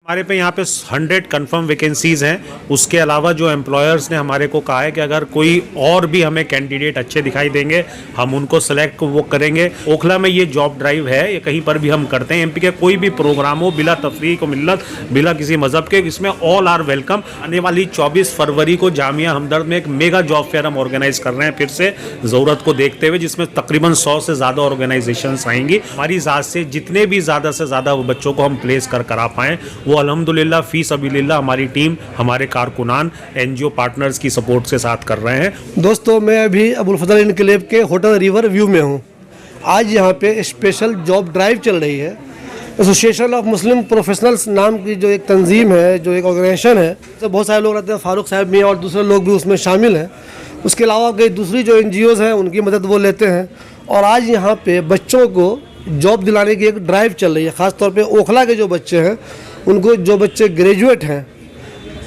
हमारे पे यहाँ पे 100 कंफर्म वैकेंसीज हैं। उसके अलावा जो एम्प्लॉयर्स ने हमारे को कहा है कि अगर कोई और भी हमें कैंडिडेट अच्छे दिखाई देंगे हम उनको सेलेक्ट वो करेंगे। ओखला में ये जॉब ड्राइव है, ये कहीं पर भी हम करते हैं। एमपी के कोई भी प्रोग्राम हो, बिला तफरीक व मिल्लत, बिला किसी मजहब के, इसमें ऑल आर वेलकम। आने वाली 24 फरवरी को जामिया हमदर्द में एक मेगा जॉब फेयर हम ऑर्गेनाइज कर रहे हैं फिर से ज़रूरत को देखते हुए, जिसमें तकरीबन 100 से ज़्यादा ऑर्गेनाइजेशंस आएंगी। हमारी ज़ात से जितने भी ज़्यादा से ज़्यादा बच्चों को हम प्लेस करा पाएँ वो अल्हम्दुलिल्लाह फी सबीलिल्लाह हमारी टीम, हमारे कारकुनान एनजीओ पार्टनर्स की सपोर्ट से साथ कर रहे हैं। दोस्तों, मैं अभी अबुल फजल इनकलेब के होटल रिवर व्यू में हूँ। आज यहाँ पे स्पेशल जॉब ड्राइव चल रही है। एसोसिएशन ऑफ मुस्लिम प्रोफेशनल्स नाम की जो एक तंजीम है, जो एक ऑर्गेनाइजेशन है, तो बहुत सारे लोग रहते हैं, फारूक साहब भी हैं और दूसरे लोग भी उसमें शामिल हैं। उसके अलावा कई दूसरी जो NGOs हैं उनकी मदद वो लेते हैं। और आज यहाँ पे बच्चों को जॉब दिलाने की एक ड्राइव चल रही है। ख़ासतौर पे ओखला के जो बच्चे हैं उनको, जो बच्चे ग्रेजुएट हैं,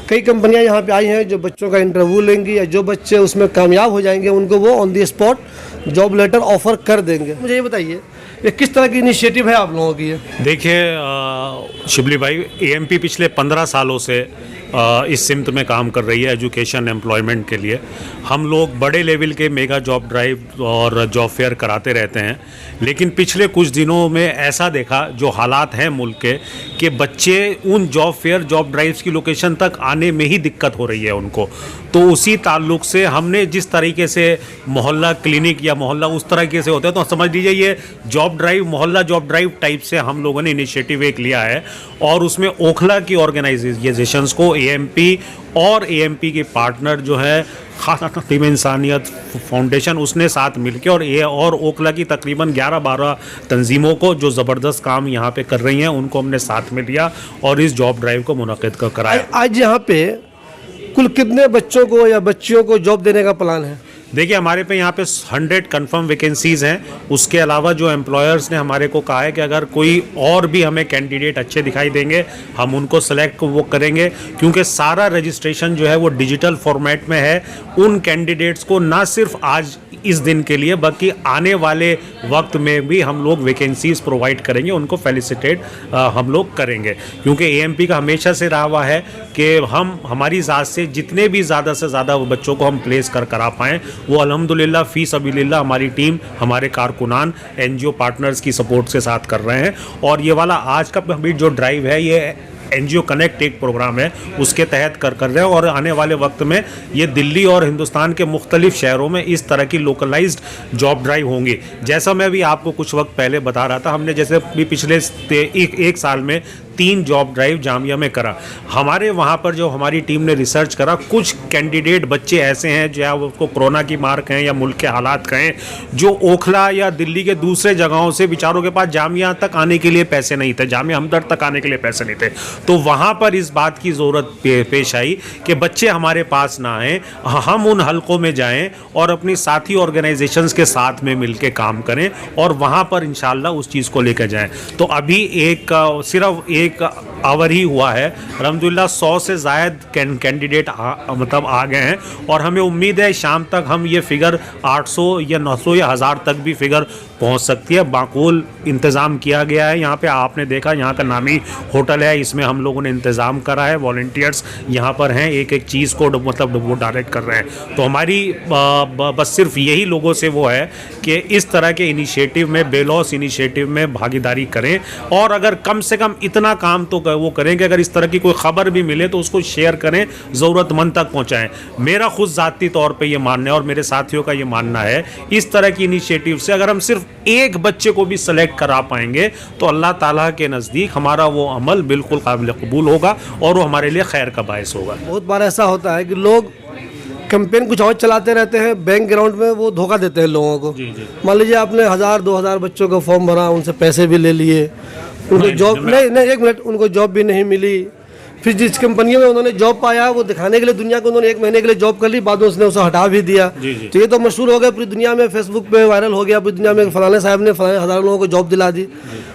कई कंपनियां यहाँ पे आई हैं जो बच्चों का इंटरव्यू लेंगी, या जो बच्चे उसमें कामयाब हो जाएंगे उनको वो on the spot job letter offer कर देंगे। मुझे ये बताइए ये किस तरह की इनिशिएटिव है आप लोगों की? ये देखिए शिबली भाई, AMP पिछले 15 सालों से इस सिमत में काम कर रही है एजुकेशन एम्प्लॉयमेंट के लिए। हम लोग बड़े लेवल के मेगा जॉब ड्राइव और जॉब फेयर कराते रहते हैं, लेकिन पिछले कुछ दिनों में ऐसा देखा जो हालात हैं मुल्क के कि बच्चे उन जॉब फेयर जॉब ड्राइव्स की लोकेशन तक आने में ही दिक्कत हो रही है उनको। तो उसी ताल्लुक से हमने जिस तरीके से मोहल्ला क्लिनिक या मोहल्ला उस तरीके से होता है, तो समझ लीजिए ये जॉब ड्राइव मोहल्ला जॉब ड्राइव टाइप से हम लोगों ने इनिशिएटिव एक लिया है। और उसमें ओखला की ऑर्गेनाइजेशंस को AMP और AMP के पार्टनर जो है ख़ातिम इंसानियत फाउंडेशन, उसने साथ मिलकर और ओखला की तकरीबन 11-12 तंजीमों को जो ज़बरदस्त काम यहाँ पे कर रही हैं उनको हमने साथ में लिया और इस जॉब ड्राइव को मुनक़िद कराया। आज यहाँ पे कुल कितने बच्चों को या बच्चियों को जॉब देने का प्लान है? देखिए हमारे पे यहाँ पे 100 कंफर्म वैकेंसीज़ हैं। उसके अलावा जो एम्प्लॉयर्स ने हमारे को कहा है कि अगर कोई और भी हमें कैंडिडेट अच्छे दिखाई देंगे हम उनको सेलेक्ट वो करेंगे, क्योंकि सारा रजिस्ट्रेशन जो है वो डिजिटल फॉर्मेट में है। उन कैंडिडेट्स को ना सिर्फ आज इस दिन के लिए बल्कि आने वाले वक्त में भी हम लोग वैकेंसीज़ प्रोवाइड करेंगे, उनको फेलिसिटेट हम लोग करेंगे, क्योंकि AMP का हमेशा से रहा हुआ है कि हम हमारी ज़ात से जितने भी ज़्यादा से ज़्यादा बच्चों को हम प्लेस करा पाएँ वो अल्हम्दुलिल्लाह फ़ी सबीलिल्लाह हमारी टीम, हमारे कारकुनान NGO पार्टनर्स की सपोर्ट से साथ कर रहे हैं। और ये वाला आज का भी जो ड्राइव है ये NGO कनेक्ट एक प्रोग्राम है, उसके तहत कर रहे हैं। और आने वाले वक्त में ये दिल्ली और हिंदुस्तान के मुख्तलिफ शहरों में इस तरह की लोकलाइज्ड जॉब ड्राइव होंगी। जैसा मैं भी आपको कुछ वक्त पहले बता रहा था, हमने जैसे भी पिछले एक साल में 3 जॉब ड्राइव जामिया में करा। हमारे वहाँ पर जो हमारी टीम ने रिसर्च करा, कुछ कैंडिडेट बच्चे ऐसे हैं जो उसको कोरोना की मार कहें या मुल्क के हालात कहें, जो ओखला या दिल्ली के दूसरे जगहों से बेचारों के पास जामिया तक आने के लिए पैसे नहीं थे, जामिया हमदर्द तक आने के लिए पैसे नहीं थे। तो वहाँ पर इस बात की ज़रूरत पेश आई कि बच्चे हमारे पास ना आएँ, हम उन हलकों में जाएँ और अपनी साथी ऑर्गेनाइजेशंस के साथ में मिल के काम करें और वहाँ पर इंशाल्लाह उस चीज़ को लेकर जाएँ। तो अभी सिर्फ एक आवर ही हुआ है, अल्हम्दुलिल्लाह 100 से ज़ायद कैंडिडेट मतलब आ गए हैं और हमें उम्मीद है शाम तक हम ये फिगर 800 या 900 या 1000 तक भी फिगर पहुंच सकती है। माकूल इंतज़ाम किया गया है। यहाँ पे आपने देखा यहाँ का नामी होटल है, इसमें हम लोगों ने इंतज़ाम करा है, वॉलंटियर्स यहाँ पर हैं, एक एक चीज़ को मतलब वो डायरेक्ट कर रहे हैं। तो हमारी बस सिर्फ यही लोगों से वो है कि इस तरह के इनिशिएटिव में, बेलौस इनिशिएटिव में भागीदारी करें और अगर कम से कम इतना काम तो वो करें कि अगर इस तरह की कोई ख़बर भी मिले तो उसको शेयर करें, ज़रूरतमंद तक पहुँचाएँ। मेरा खुद ज़ाती तौर पर यह मानना है और मेरे साथियों का ये मानना है, इस तरह की इनिशिएटिव से अगर हम सिर्फ एक बच्चे को भी सेलेक्ट करा पाएंगे तो अल्लाह ताला के नज़दीक हमारा वो अमल बिल्कुल काबिल कबूल होगा और वो हमारे लिए खैर का बायस होगा। बहुत बार ऐसा होता है कि लोग कैंपेन कुछ और चलाते रहते हैं, बैकग्राउंड में वो धोखा देते हैं लोगों को। मान लीजिए आपने 1000-2000 बच्चों का फॉर्म भरा, उनसे पैसे भी ले लिए, उनको जॉब नहीं 1 मिनट उनको जॉब भी नहीं मिली। फिर जिस कंपनियों में उन्होंने जॉब पाया वो दिखाने के लिए दुनिया को उन्होंने 1 महीने के लिए जॉब कर ली, बाद में उसने उसे हटा भी दिया। तो ये तो मशहूर हो गया पूरी दुनिया में, फेसबुक पे वायरल हो गया पूरी दुनिया में, फलाने साहब ने फलाने हज़ारों लोगों को जॉब दिला दी।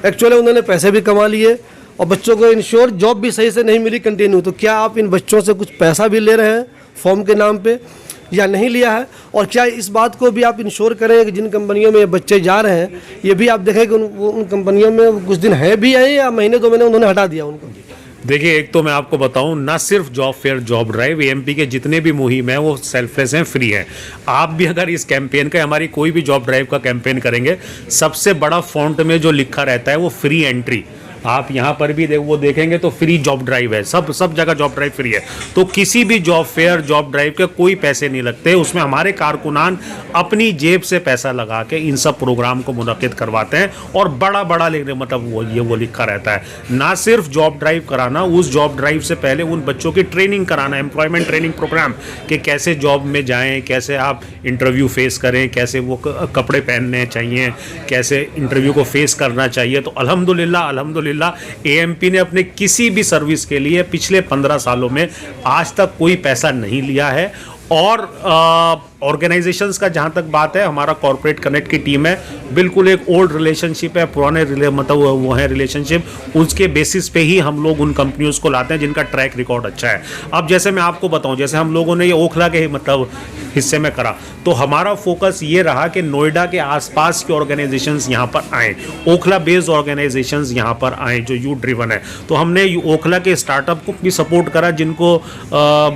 एक्चुअली उन्होंने पैसे भी कमा लिए और बच्चों को इंश्योर जॉब भी सही से नहीं मिली कंटिन्यू। तो क्या आप इन बच्चों से कुछ पैसा भी ले रहे हैं फॉर्म के नाम पे या नहीं लिया है? और क्या इस बात को भी आप इंश्योर करें कि जिन कंपनियों में ये बच्चे जा रहे हैं ये भी आप देखें कि उन कंपनियों में कुछ दिन है भी है या महीने 2 महीने उन्होंने हटा दिया उनको? देखिए, एक तो मैं आपको बताऊं, ना सिर्फ job fair job drive, AMP के जितने भी मुहिम है वो सेल्फलेस हैं, फ्री हैं। आप भी अगर इस कैंपेन का, हमारी कोई भी जॉब ड्राइव का कैंपेन करेंगे, सबसे बड़ा फॉन्ट में जो लिखा रहता है वो फ्री एंट्री। आप यहाँ पर भी वो देखेंगे तो फ्री जॉब ड्राइव है, सब जगह जॉब ड्राइव फ्री है। तो किसी भी जॉब फेयर जॉब ड्राइव के कोई पैसे नहीं लगते, उसमें हमारे कारकुनान अपनी जेब से पैसा लगा के इन सब प्रोग्राम को मुनक्किद करवाते हैं। और बड़ा लिखने मतलब वो लिखा रहता है, ना सिर्फ जॉब ड्राइव कराना, उस जॉब ड्राइव से पहले उन बच्चों की ट्रेनिंग कराना, एम्प्लॉयमेंट ट्रेनिंग प्रोग्राम, कि कैसे जॉब में जाएँ, कैसे आप इंटरव्यू फेस करें, कैसे वो कपड़े पहनने चाहिए, कैसे इंटरव्यू को फेस करना चाहिए। तो अल्हम्दुलिल्लाह एएमपी ने अपने किसी भी सर्विस के लिए पिछले 15 सालों में आज तक कोई पैसा नहीं लिया है। और ऑर्गेनाइजेशंस का जहाँ तक बात है, हमारा कॉर्पोरेट कनेक्ट की टीम है, बिल्कुल एक ओल्ड रिलेशनशिप है, पुराने मतलब वो है रिलेशनशिप, उसके बेसिस पे ही हम लोग उन कंपनियों को लाते हैं जिनका ट्रैक रिकॉर्ड अच्छा है। अब जैसे मैं आपको बताऊं, जैसे हम लोगों ने ये ओखला के मतलब हिस्से में करा, तो हमारा फोकस ये रहा कि नोएडा के आसपास के ऑर्गेनाइजेशंस यहाँ पर आएँ, ओखला बेस्ड ऑर्गेनाइजेशंस यहाँ पर आएँ जो यूथ ड्रिवन है। तो हमने ओखला के स्टार्टअप को भी सपोर्ट करा जिनको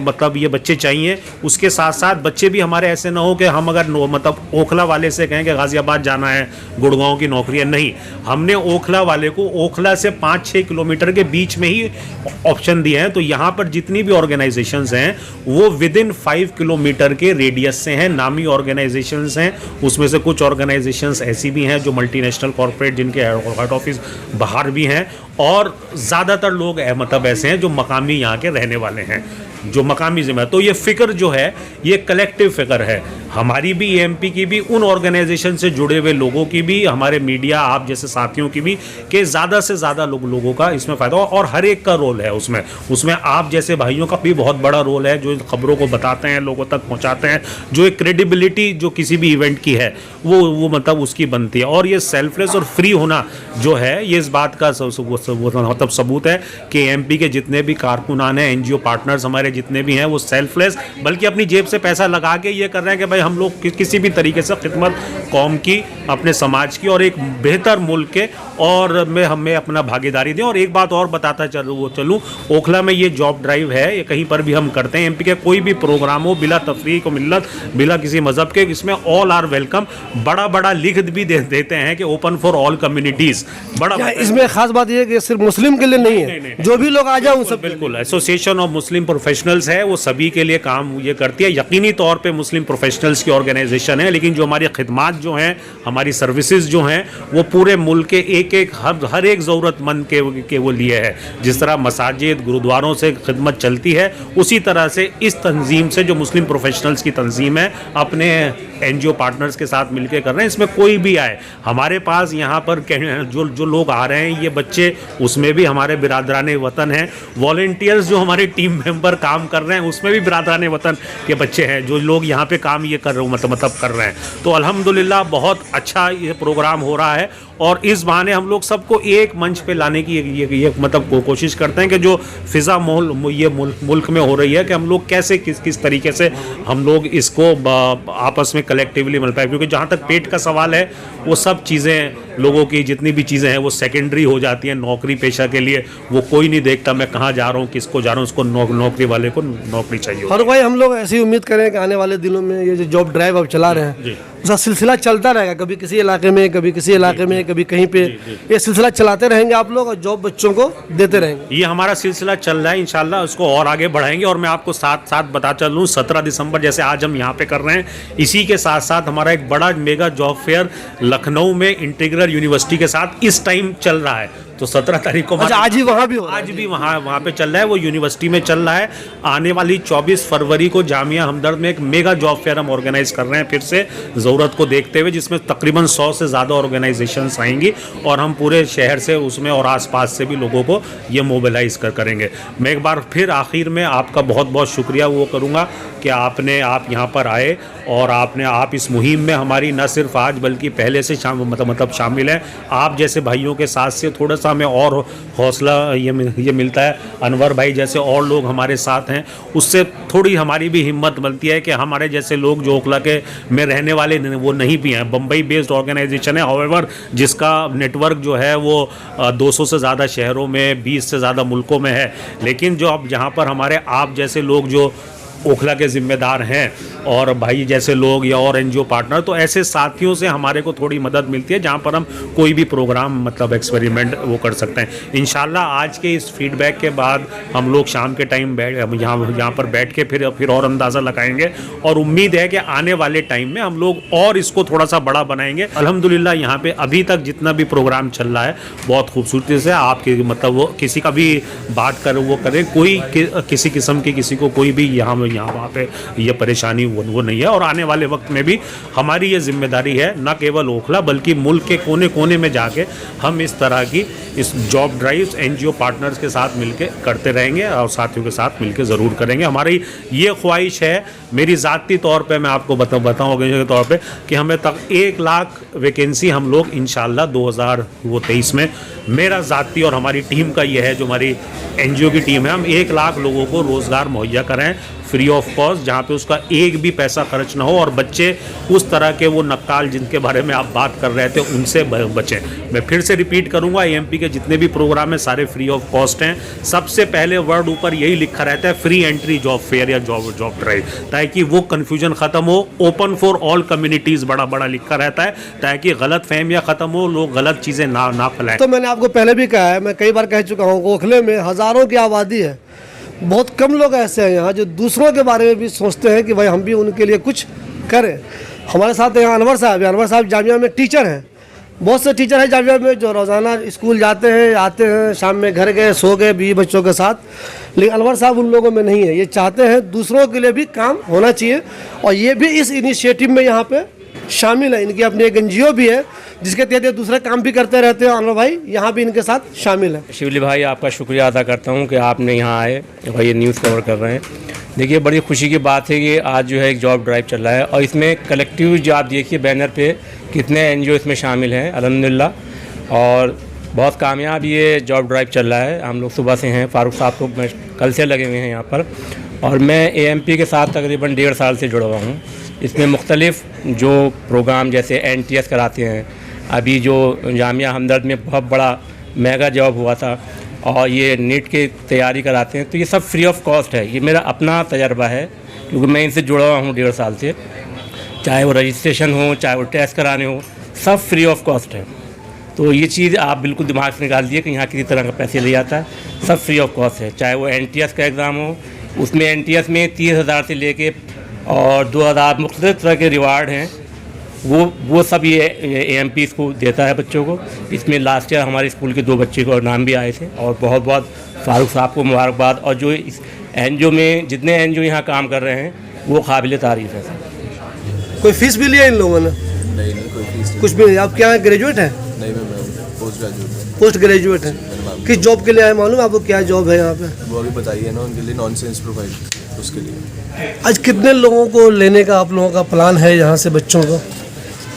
मतलब ये बच्चे चाहिए। उसके साथ साथ बच्चे भी हमारे ऐसे ना हो कि हम अगर मतलब ओखला वाले से कहें कि गाजियाबाद जाना है, गुड़गांव की नौकरी है, नहीं, हमने ओखला वाले को ओखला से 5-6 किलोमीटर के बीच में ही ऑप्शन दिए हैं। तो यहाँ पर जितनी भी ऑर्गेनाइजेशंस हैं वो विद इन 5 किलोमीटर के रेडियस से हैं, नामी ऑर्गेनाइजेशंस हैं। उसमें से कुछ ऑर्गेनाइजेशंस ऐसी भी हैं जो मल्टीनेशनल कॉर्पोरेट, जिनके हेड ऑफिस बाहर भी हैं, और ज़्यादातर लोग मतलब ऐसे हैं जो मकामी यहाँ के रहने वाले हैं, जो मकामी जिम्मे। तो ये फिक्र जो है ये कलेक्टिव फिक्र है, हमारी भी, एएमपी की भी, उन ऑर्गेनाइजेशन से जुड़े हुए लोगों की भी, हमारे मीडिया आप जैसे साथियों की भी, कि ज़्यादा से ज़्यादा लोगों का इसमें फ़ायदा हो। और हर एक का रोल है उसमें आप जैसे भाइयों का भी बहुत बड़ा रोल है, जो खबरों को बताते हैं, लोगों तक पहुँचाते हैं, जो एक क्रेडिबिलिटी जो किसी भी इवेंट की है वो मतलब उसकी बनती है। और ये सेल्फलेस और फ्री होना जो है, ये इस बात का मतलब सबूत है कि एएमपी के जितने भी कारकुनान हैं, एनजीओ पार्टनर्स हमारे जितने भी हैं, वो सेल्फलेस, बल्कि अपनी जेब से पैसा लगा के ये कर रहे हैं कि भाई हम लोग किसी भी तरीके से खिदमत कौम की, अपने समाज की, और एक बेहतर मुल्क के, और में हमें अपना भागीदारी दें। और एक बात और बताता चलूँ, ओखला में ये जॉब ड्राइव है, ये कहीं पर भी हम करते हैं, एमपी के कोई भी प्रोग्राम हो, बिला तफरीक व मिल्लत, बिला किसी मजहब के, इसमें ऑल आर वेलकम, बड़ा लिख भी देते हैं कि ओपन फॉर ऑल कम्युनिटीज़। इसमें खास बात यह है कि सिर्फ मुस्लिम के लिए नहीं है, जो भी लोग आ जाए उन सब। बिल्कुल, एसोसिएशन ऑफ मुस्लिम प्रोफेशनल्स है, वो सभी के लिए काम ये करती है। यकीनी तौर पे मुस्लिम प्रोफेशनल्स की ऑर्गेनाइजेशन है, लेकिन जो हमारी खिदमात जो हैं, हमारी सर्विसेज जो हैं, वो पूरे मुल्क के एक हर एक ज़रूरतमंद के वो लिए है। जिस तरह मसाजिद, गुरुद्वारों से खिदमत चलती है, उसी तरह से इस तंजीम से, जो मुस्लिम प्रोफेशनल्स की तंजीम है, अपने एनजीओ पार्टनर्स के साथ मिलकर कर रहे हैं। इसमें कोई भी आए, हमारे पास यहाँ पर जो लोग आ रहे हैं, ये बच्चे, उसमें भी हमारे बिरादराने वतन हैं। वॉलंटियर्स जो हमारे टीम मेंबर काम कर रहे हैं, उसमें भी बिरादराने वतन के बच्चे हैं, जो लोग यहाँ पे काम ये कर रहे हो मतलब कर रहे हैं। तो अल्हम्दुलिल्लाह बहुत अच्छा ये प्रोग्राम हो रहा है। और इस बहाने हम लोग सबको एक मंच पे लाने की ये मतलब कोशिश करते हैं कि जो फ़िज़ा ये मुल्क में हो रही है, कि हम लोग कैसे किस तरीके से हम लोग इसको आपस में कलेक्टिवली मिल पाए। क्योंकि जहाँ तक पेट का सवाल है, वो सब चीज़ें, लोगों की जितनी भी चीज़ें हैं, वो सेकेंडरी हो जाती हैं। नौकरी पेशा के लिए वो कोई नहीं देखता मैं कहाँ जा रहा हूँ, किसको जा रहा हूँ, उसको नौकरी वाले को नौकरी चाहिए। और भाई हम लोग ऐसी उम्मीद करें कि आने वाले दिनों में ये जो जॉब ड्राइव अब चला रहे हैं, उसका सिलसिला चलता रहेगा, कभी किसी इलाके में, कभी किसी इलाके में, कभी कहीं पे, ये सिलसिला चलाते रहेंगे आप लोग, और जॉब बच्चों को देते रहेंगे। ये हमारा सिलसिला चल रहा है, इंशाल्लाह उसको और आगे बढ़ाएंगे। और मैं आपको साथ बता चलूँ, 17 दिसंबर जैसे आज हम यहाँ पे कर रहे हैं, इसी के साथ साथ हमारा एक बड़ा मेगा जॉब फेयर लखनऊ में इंटीग्रल यूनिवर्सिटी के साथ इस टाइम चल रहा है। तो 17 तारीख को आज ही वहाँ भी हो रहा है? आज भी वहाँ पे चल रहा है, वो यूनिवर्सिटी में चल रहा है। आने वाली 24 फरवरी को जामिया हमदर्द में एक मेगा जॉब फेयर हम ऑर्गेनाइज कर रहे हैं, फिर से ज़रूरत को देखते हुए, जिसमें तकरीबन 100 से ज़्यादा ऑर्गेनाइजेशंस आएंगी, और हम पूरे शहर से, उसमें और आसपास से भी लोगों को ये मोबिलाइज करेंगे। मैं एक बार फिर आखिर में आपका बहुत बहुत शुक्रिया वो करूँगा कि आप यहाँ पर आए, और आप इस मुहिम में हमारी न सिर्फ आज बल्कि पहले से मतलब शामिल हैं। आप जैसे भाइयों के साथ से थोड़ा सा सा हमें और हौसला ये मिलता है। अनवर भाई जैसे और लोग हमारे साथ हैं, उससे थोड़ी हमारी भी हिम्मत मिलती है कि हमारे जैसे लोग जो ओखला के में रहने वाले वो नहीं भी हैं। बम्बई बेस्ड ऑर्गेनाइजेशन है, हाउएवर जिसका नेटवर्क जो है वो 200 से ज़्यादा शहरों में 20 से ज़्यादा मुल्कों में है। लेकिन जो अब जहाँ पर हमारे आप जैसे लोग जो ओखला के ज़िम्मेदार हैं और भाई जैसे लोग या और एनजीओ पार्टनर, तो ऐसे साथियों से हमारे को थोड़ी मदद मिलती है जहाँ पर हम कोई भी प्रोग्राम मतलब एक्सपेरिमेंट वो कर सकते हैं। इंशाल्लाह आज के इस फीडबैक के बाद हम लोग शाम के टाइम यहाँ पर बैठ के फिर और अंदाज़ा लगाएंगे और उम्मीद है कि आने वाले टाइम में हम लोग और इसको थोड़ा सा बड़ा बनाएंगे। अल्हम्दुलिल्लाह यहाँ पे अभी तक जितना भी प्रोग्राम चल रहा है बहुत खूबसूरती से आपके मतलब वो किसी का भी बात कर वो करें, कोई किसी किस्म की किसी को कोई भी यहाँ वहाँ पे ये परेशानी वो नहीं है। और आने वाले वक्त में भी हमारी ये जिम्मेदारी है न केवल ओखला बल्कि मुल्क के कोने कोने में जाके हम इस तरह की इस जॉब ड्राइव्स एनजीओ पार्टनर्स के साथ मिलके करते रहेंगे और साथियों के साथ मिलके ज़रूर करेंगे। हमारी ये ख्वाहिश है, मेरी ज़ाती तौर पे मैं आपको बताऊँ के तौर पे कि हमें तक 1 लाख वैकेंसी हम लोग इंशाल्लाह 2023 में, मेरा ज़ाती और हमारी टीम का ये है, जो हमारी एनजीओ की टीम है, हम 1 लाख लोगों को रोज़गार मुहैया कराएं फ्री ऑफ कॉस्ट, जहाँ पे उसका एक भी पैसा खर्च ना हो और बच्चे उस तरह के वो नक्काल जिनके बारे में आप बात कर रहे थे उनसे बचें। मैं फिर से रिपीट करूँगा, एएमपी के जितने भी प्रोग्राम हैं सारे फ्री ऑफ कॉस्ट हैं। सबसे पहले वर्ड ऊपर यही लिखा रहता है फ्री एंट्री जॉब फेयर या जॉब ड्राइव, ताकि वो कन्फ्यूजन ख़त्म हो। ओपन फॉर ऑल कम्युनिटीज़ बड़ा लिखा रहता है ताकि गलत फहमियाँ ख़त्म हो, लोग गलत चीज़ें ना फैलाएं। तो मैंने आपको पहले भी कहा है, मैं कई बार कह चुका हूँ, ओखले में हज़ारों की आबादी है, बहुत कम लोग ऐसे हैं यहाँ जो दूसरों के बारे में भी सोचते हैं कि भाई हम भी उनके लिए कुछ करें। हमारे साथ यहाँ अनवर साहब है, अनवर साहब जामिया में टीचर हैं, बहुत से टीचर हैं जामिया में जो रोज़ाना स्कूल जाते हैं, आते हैं, शाम में घर गए, सो गए 20 बच्चों के साथ, लेकिन अनवर साहब उन लोगों में नहीं है। ये चाहते हैं दूसरों के लिए भी काम होना चाहिए और ये भी इस इनिशिएटिव में यहाँ पे शामिल है। इनकी अपनी एक एनजीओ भी है जिसके तहत ये दूसरे काम भी करते रहते हैं। अनवर भाई यहाँ भी इनके साथ शामिल है। शिवली भाई, आपका शुक्रिया अदा करता हूँ कि आपने यहाँ आए और ये न्यूज़ कवर कर रहे हैं। देखिए, बड़ी खुशी की बात है कि आज जो है एक जॉब ड्राइव चल रहा है और इसमें कलेक्टिव जो आप देखिए बैनर पे कितने एनजीओ इसमें शामिल हैं अल्हम्दुलिल्लाह, और बहुत कामयाब ये जॉब ड्राइव चल रहा है। हम लोग सुबह से हैं, फारूक साहब को मैं कल से लगे हुए हैं यहाँ पर, और मैं एएमपी के साथ तकरीबन 1.5 साल से जुड़ा हुआ हूँ। इसमें मुख्तलिफ जो प्रोग्राम जैसे एनटीएस कराते हैं, अभी जो जामिया हमदर्द में बहुत बड़ा मेगा जॉब हुआ था, और ये नीट की तैयारी कराते हैं, तो ये सब फ्री ऑफ कॉस्ट है। ये मेरा अपना तजर्बा है क्योंकि मैं इनसे जुड़ा हुआ हूँ 1.5 साल से। चाहे वो रजिस्ट्रेशन हो, चाहे वो टेस्ट कराने हो, सब फ्री ऑफ कॉस्ट है। तो ये चीज़ आप बिल्कुल दिमाग से निकाल दिए कि यहाँ किसी तरह का पैसे ले जाता है, सब फ्री ऑफ कॉस्ट है। चाहे वो एनटीएस का एग्ज़ाम हो, उसमें एनटीएस में 30,000 से लेके और 2,000 मुख्तलिफ तरह के रिवार्ड हैं, वो सब ये एएमपी इसको देता है बच्चों को। इसमें लास्ट ईयर हमारे स्कूल के 2 बच्चे को नाम भी आए थे, और बहुत बहुत फारूक साहब को मुबारकबाद। और जो इस एनजीओ में जितने एनजीओ यहाँ काम कर रहे हैं वो काबिल तारीफ़ है। कोई फीस भी लिया इन लोगों ने? नहीं, कोई फीस नहीं। कुछ भी नहीं। आप क्या ग्रेजुएट हैं? नहीं, मैं पोस्ट ग्रेजुएट हैं। किस जॉब के लिए आए मालूम आपको? क्या जॉब है यहाँ पे? वो अभी बताइए ना, उनके लिए नॉनसेंस प्रोवाइड, उसके लिए। आज कितने लोगों को लेने का आप लोगों का प्लान है यहाँ से बच्चों को?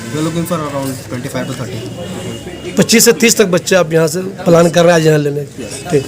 We are looking for around 25 to 30। 25 से 30 तक बच्चे आप यहाँ से प्लान कर रहे हैं आज यहाँ लेने? ठीक।